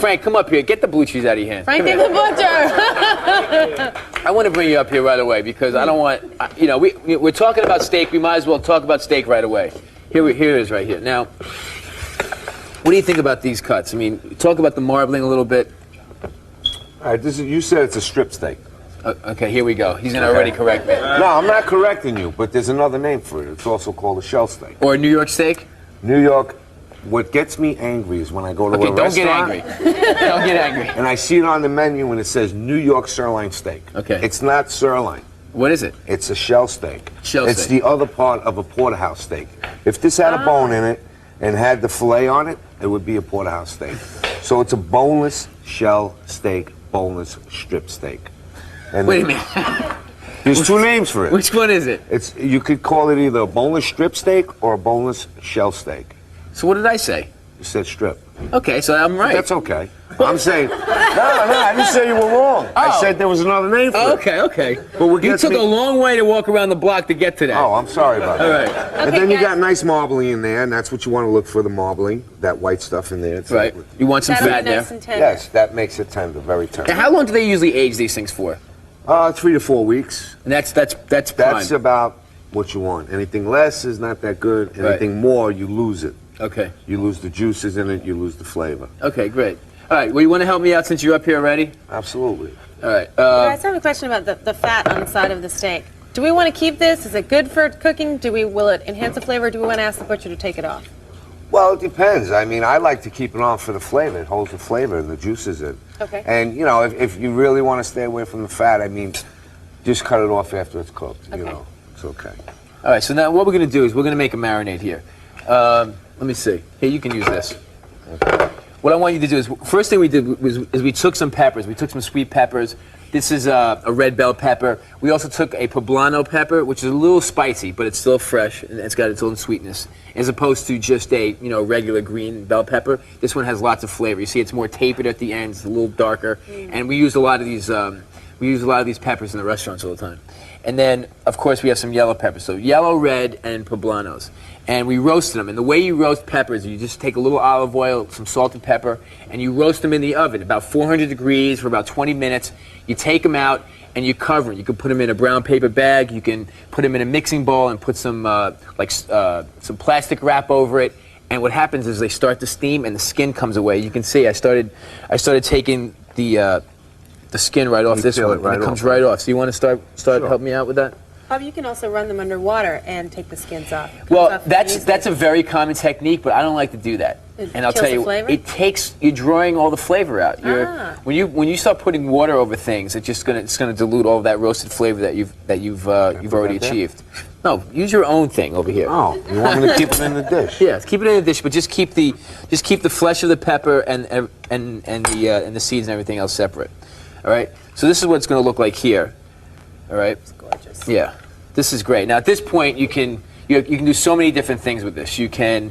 Frank, come up here. Get the blue cheese out of your hand. Frankie the butcher. I want to bring you up here right away because I don't want, you know, we're talking about steak. We might as well talk about steak right away. Here it is right here. Now, what do you think about these cuts? I mean, talk about the marbling a little bit. All right, you said it's a strip steak. Okay, here we go. He's going to already correct me. No, I'm not correcting you, but there's another name for it. It's also called a shell steak. Or a New York steak? New York. What gets me angry is when I go to a restaurant. Okay, don't get angry. Don't get angry. And I see it on the menu and it says New York sirloin steak. Okay. It's not sirloin. What is it? It's a shell steak. It's steak. the other part of a porterhouse steak. If this had a bone in it and had the fillet on it, it would be a porterhouse steak. So it's a boneless shell steak, boneless strip steak. And wait a minute. There's two names for it. Which one is it? You could call it either a boneless strip steak or a boneless shell steak. So what did I say? You said strip. Okay, so I'm right. That's okay. I'm saying, no, I didn't say you were wrong. I said there was another name for it. Okay. But you took a long way to walk around the block to get to that. Oh, I'm sorry about that. All right. And then you got nice marbling in there, and that's what you want to look for, the marbling, that white stuff in there. It's right. You want some fat there. Nice and tender. Yes, that makes it tender, very tender. Now, how long do they usually age these things for? 3 to 4 weeks. And that's prime. That's about what you want. Anything less is not that good. Anything more, you lose it. Okay. You lose the juices in it, you lose the flavor. Okay, great. All right, well, you want to help me out since you're up here already? Absolutely. All right. I just have a question about the fat on the side of the steak. Do we want to keep this? Is it good for cooking? Will it enhance the flavor? Or do we want to ask the butcher to take it off? Well, it depends. I mean, I like to keep it on for the flavor. It holds the flavor and the juices in. Okay. And, you know, if you really want to stay away from the fat, I mean, just cut it off after it's cooked. Okay. You know, it's okay. All right, so now what we're going to do is we're going to make a marinade here. Let me see. Here, you can use this. Okay. What I want you to do is, first thing we did was we took some peppers. We took some sweet peppers. This is a red bell pepper. We also took a poblano pepper, which is a little spicy, but it's still fresh and it's got its own sweetness, as opposed to just a regular green bell pepper. This one has lots of flavor. You see, it's more tapered at the end. It's a little darker, and we use a lot of these. We use a lot of these peppers in the restaurants all the time. And then, of course, we have some yellow peppers. So yellow, red, and poblanos. And we roasted them. And the way you roast peppers, you just take a little olive oil, some salt and pepper, and you roast them in the oven, about 400 degrees for about 20 minutes. You take them out and you cover them. You can put them in a brown paper bag. You can put them in a mixing bowl and put some some plastic wrap over it. And what happens is they start to steam and the skin comes away. You can see I started taking the skin right off this one, and it comes right off. So you want to start helping me out with that? Bob, you can also run them under water and take the skins off. Well, that's a very common technique, but I don't like to do that. And I'll tell you, you're drawing all the flavor out. When you start putting water over things, it's gonna dilute all of that roasted flavor that you've already achieved. No, use your own thing over here. Oh, you want me to keep it in the dish? Yeah, keep it in the dish, but just keep the flesh of the pepper and the seeds and everything else separate. All right. So this is what it's going to look like here. All right. It's gorgeous. Yeah, this is great. Now at this point, you can do so many different things with this. You can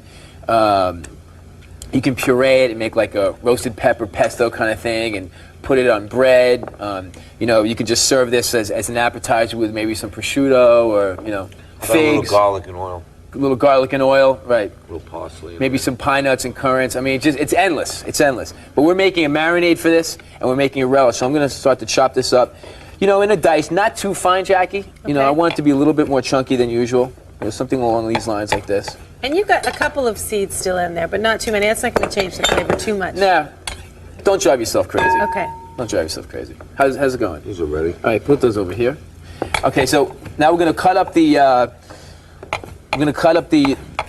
puree it and make like a roasted pepper pesto kind of thing, and put it on bread. You can just serve this as an appetizer with maybe some prosciutto or figs. A little garlic and oil. A little garlic and oil, right? A little parsley. Maybe some pine nuts and currants. I mean, it's endless. It's endless. But we're making a marinade for this, and we're making a relish. So I'm going to start to chop this up, in a dice, not too fine, Jackie. Okay. I want it to be a little bit more chunky than usual. Something along these lines like this. And you've got a couple of seeds still in there, but not too many. That's not going to change the flavor too much. Nah, don't drive yourself crazy. Okay. Don't drive yourself crazy. How's it going? These are ready. All right, put those over here. Okay, so now we're going to cut up the.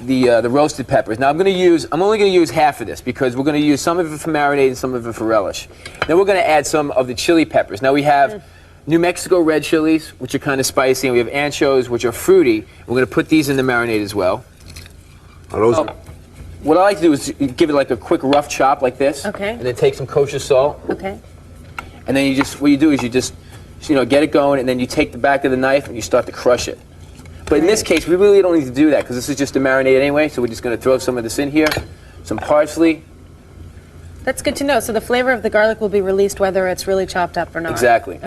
The roasted peppers. Now I'm only going to use half of this because we're going to use some of it for marinade and some of it for relish. Then we're going to add some of the chili peppers. Now we have New Mexico red chilies, which are kind of spicy, and we have anchovies, which are fruity. We're going to put these in the marinade as well. Are those? What I like to do is give it like a quick rough chop like this. Okay. And then take some kosher salt. Okay. And then what you do is you just get it going, and then you take the back of the knife and you start to crush it. But in this case, we really don't need to do that because this is just a marinade anyway, so we're just going to throw some of this in here. Some parsley. That's good to know. So the flavor of the garlic will be released whether it's really chopped up or not. Exactly.